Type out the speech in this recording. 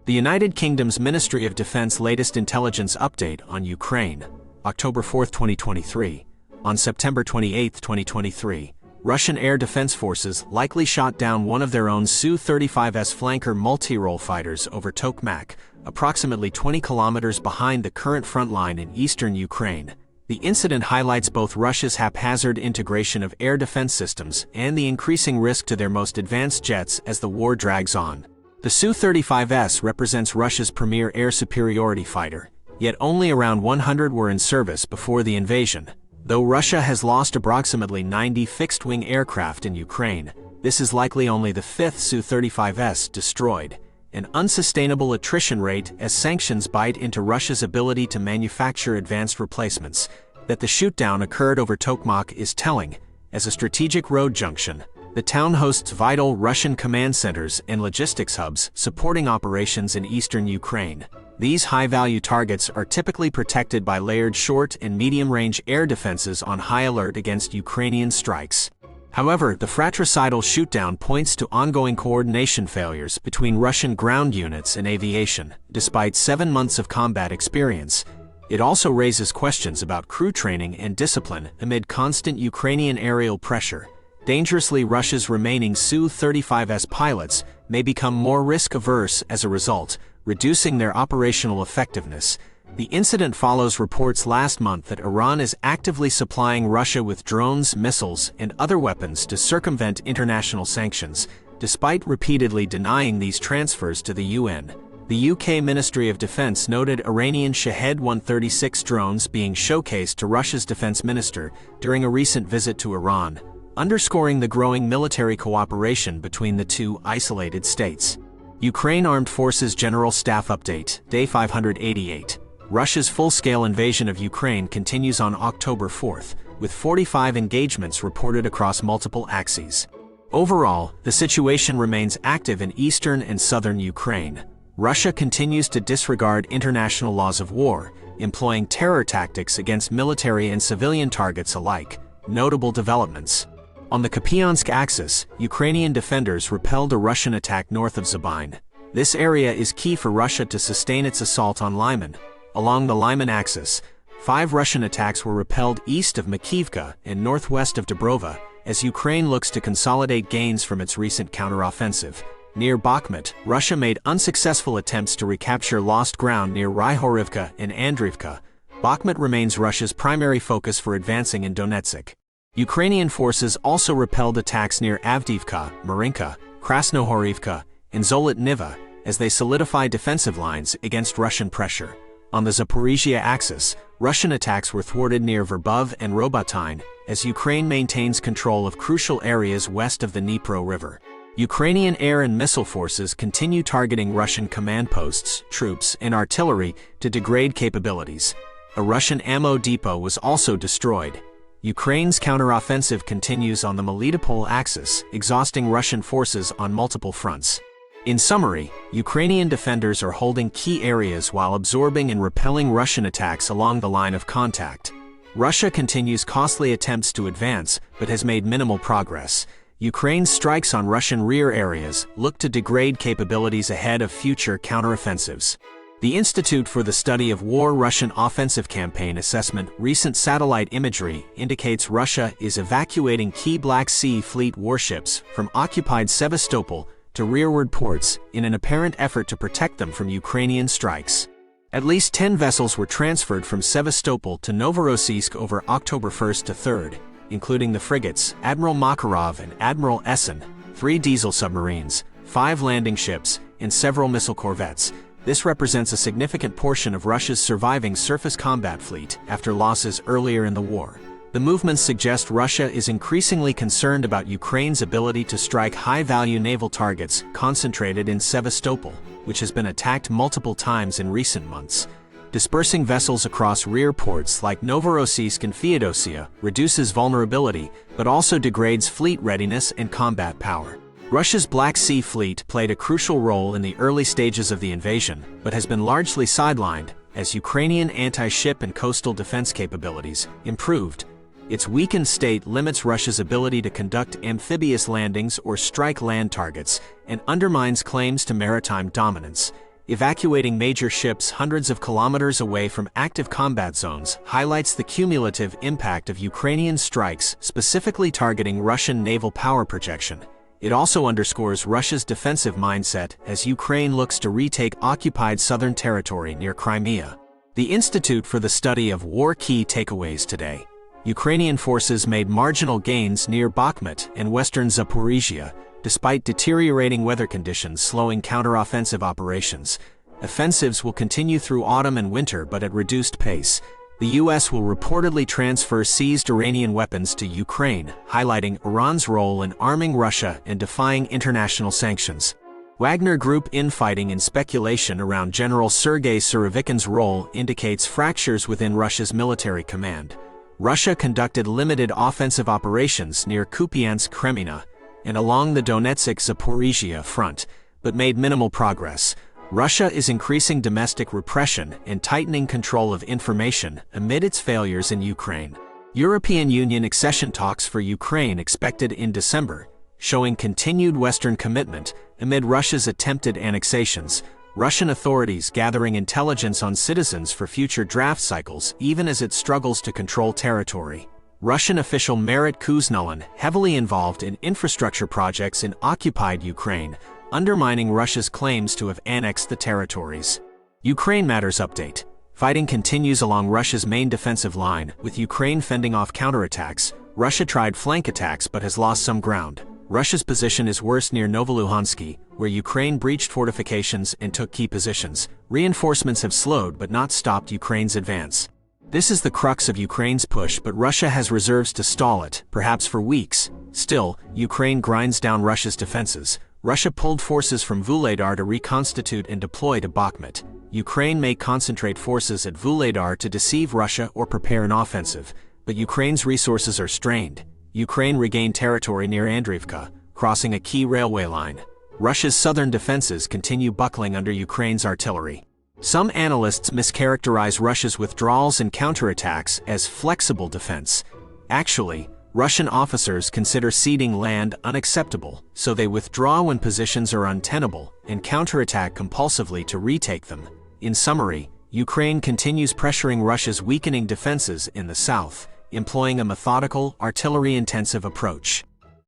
The United Kingdom's Ministry of Defense latest intelligence update on Ukraine, October 4, 2023. On September 28, 2023, Russian air defense forces likely shot down one of their own Su-35S flanker multi-role fighters over Tokmak, approximately 20 kilometers behind the current front line in eastern Ukraine. The incident highlights both Russia's haphazard integration of air defense systems and the increasing risk to their most advanced jets as the war drags on. The Su-35S represents Russia's premier air superiority fighter, yet only around 100 were in service before the invasion. Though Russia has lost approximately 90 fixed-wing aircraft in Ukraine, this is likely only the fifth Su-35S destroyed, an unsustainable attrition rate as sanctions bite into Russia's ability to manufacture advanced replacements. That the shootdown occurred over Tokmak is telling. As a strategic road junction, the town hosts vital Russian command centers and logistics hubs supporting operations in eastern Ukraine. These high-value targets are typically protected by layered short and medium-range air defenses on high alert against Ukrainian strikes. However, the fratricidal shootdown points to ongoing coordination failures between Russian ground units and aviation, despite 7 months of combat experience. It also raises questions about crew training and discipline amid constant Ukrainian aerial pressure. Dangerously, Russia's remaining Su-35S pilots may become more risk-averse as a result, reducing their operational effectiveness. The incident follows reports last month that Iran is actively supplying Russia with drones, missiles, and other weapons to circumvent international sanctions, despite repeatedly denying these transfers to the UN. The UK Ministry of Defense noted Iranian Shahed 136 drones being showcased to Russia's defense minister during a recent visit to Iran, underscoring the growing military cooperation between the two isolated states. Ukraine Armed Forces General Staff Update, Day 588. Russia's full-scale invasion of Ukraine continues on October 4th, with 45 engagements reported across multiple axes. Overall, the situation remains active in eastern and southern Ukraine. Russia continues to disregard international laws of war, employing terror tactics against military and civilian targets alike. Notable developments. On the Kupiansk axis, Ukrainian defenders repelled a Russian attack north of Zabine. This area is key for Russia to sustain its assault on Lyman. Along the Lyman axis, 5 Russian attacks were repelled east of Makivka and northwest of Dubrova, as Ukraine looks to consolidate gains from its recent counteroffensive. Near Bakhmut, Russia made unsuccessful attempts to recapture lost ground near Ryhorivka and Andriivka. Bakhmut remains Russia's primary focus for advancing in Donetsk. Ukrainian forces also repelled attacks near Avdiivka, Marinka, Krasnohorivka, and Zolotniva, as they solidify defensive lines against Russian pressure. On the Zaporizhia axis, Russian attacks were thwarted near Verbov and Robotyne, as Ukraine maintains control of crucial areas west of the Dnipro River. Ukrainian air and missile forces continue targeting Russian command posts, troops, and artillery to degrade capabilities. A Russian ammo depot was also destroyed. Ukraine's counteroffensive continues on the Melitopol axis, exhausting Russian forces on multiple fronts. In summary, Ukrainian defenders are holding key areas while absorbing and repelling Russian attacks along the line of contact. Russia continues costly attempts to advance, but has made minimal progress. Ukraine's strikes on Russian rear areas look to degrade capabilities ahead of future counteroffensives. The Institute for the Study of War Russian Offensive Campaign Assessment recent satellite imagery indicates Russia is evacuating key Black Sea Fleet warships from occupied Sevastopol to rearward ports in an apparent effort to protect them from Ukrainian strikes. At least 10 vessels were transferred from Sevastopol to Novorossiysk over October 1st to 3rd, including the frigates Admiral Makarov and Admiral Essen, 3 diesel submarines, 5 landing ships, and several missile corvettes. This represents a significant portion of Russia's surviving surface combat fleet after losses earlier in the war. The movements suggest Russia is increasingly concerned about Ukraine's ability to strike high-value naval targets concentrated in Sevastopol, which has been attacked multiple times in recent months. Dispersing vessels across rear ports like Novorossiysk and Feodosia reduces vulnerability, but also degrades fleet readiness and combat power. Russia's Black Sea Fleet played a crucial role in the early stages of the invasion, but has been largely sidelined as Ukrainian anti-ship and coastal defense capabilities improved. Its weakened state limits Russia's ability to conduct amphibious landings or strike land targets and undermines claims to maritime dominance. Evacuating major ships hundreds of kilometers away from active combat zones highlights the cumulative impact of Ukrainian strikes specifically targeting Russian naval power projection. It also underscores Russia's defensive mindset as Ukraine looks to retake occupied southern territory near Crimea. The Institute for the Study of War key takeaways today. Ukrainian forces made marginal gains near Bakhmut and western Zaporizhia, despite deteriorating weather conditions slowing counteroffensive operations. Offensives will continue through autumn and winter but at reduced pace. The U.S. will reportedly transfer seized Iranian weapons to Ukraine, highlighting Iran's role in arming Russia and defying international sanctions. Wagner Group infighting and speculation around General Sergei Surovikin's role indicates fractures within Russia's military command. Russia conducted limited offensive operations near Kupiansk-Kreminna and along the Donetsk-Zaporizhia front, but made minimal progress. Russia is increasing domestic repression and tightening control of information amid its failures in Ukraine. European Union accession talks for Ukraine expected in December, showing continued Western commitment amid Russia's attempted annexations. Russian authorities gathering intelligence on citizens for future draft cycles even as it struggles to control territory. Russian official Marat Kuznelin heavily involved in infrastructure projects in occupied Ukraine, undermining Russia's claims to have annexed the territories. Ukraine Matters Update. Fighting continues along Russia's main defensive line, with Ukraine fending off counterattacks. Russia tried flank attacks but has lost some ground. Russia's position is worse near Novoluhansky, where Ukraine breached fortifications and took key positions. Reinforcements have slowed but not stopped Ukraine's advance. This is the crux of Ukraine's push, but Russia has reserves to stall it, perhaps for weeks. Still, Ukraine grinds down Russia's defenses. Russia pulled forces from Vuhledar to reconstitute and deploy to Bakhmut. Ukraine may concentrate forces at Vuhledar to deceive Russia or prepare an offensive, but Ukraine's resources are strained. Ukraine regained territory near Andriivka, crossing a key railway line. Russia's southern defenses continue buckling under Ukraine's artillery. Some analysts mischaracterize Russia's withdrawals and counterattacks as flexible defense. Actually, Russian officers consider ceding land unacceptable, so they withdraw when positions are untenable and counterattack compulsively to retake them. In summary, Ukraine continues pressuring Russia's weakening defenses in the south, employing a methodical, artillery-intensive approach.